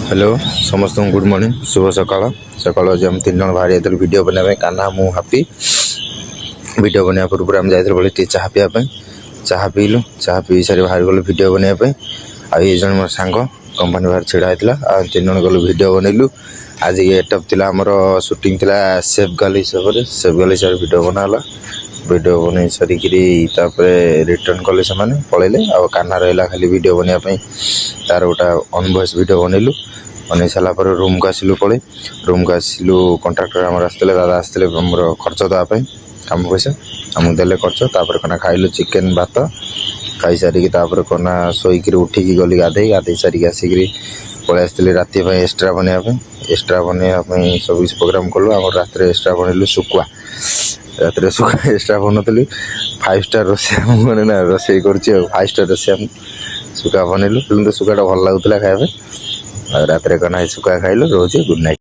Hello समस्त good morning शुभ सकाल सकाल आज हम 3 जन बाहर जाते वीडियो बनाया काना मु हापी वीडियो बनाया पूर्व आम जाते बोले टे चाह पीवा चाह पीलु चाह पी सारी बाहर गलु वीडियो बनाया आई जन मोर सांग कंपनी बाहर छिड़ा होता आ 3 जन गलु वीडियो बनइलु आज एटअप थी आमर शूटिंग थी सेफ गाली हिसाब वीडियो बनाला वीडियो बन सारिकी रिटर्न कले से पलैले आ काना रहा खाली वीडियो बनाया तार गोटा ऑन वॉइस वीडियो बनइलु बन सारापर रूम को आसिलु पड़े रूम को आसिलु कंट्राक्टर आम आसते दादा आसते खर्च देवाई कम पैसा आमको देले खर्च तापर कना खाइलु चिकेन भात खाई सारिकी कना शोक उठिकी गली गाधे गाधे सारिकी आसिक पलि आसती राति एक्सट्रा बनवाई सब किसी प्रोग्राम कलु आम रात एक्सट्रा बनइलु शुकुआ रात शुकुआ एक्सट्रा बनती 5 स्टार रोसे ना रोसे कर 5 स्टार रोसे शुकुआ बनइलु तो शुकुआ भल लगुला खाया रात कना शुकुआ खाइलु रोज गुड नाइट।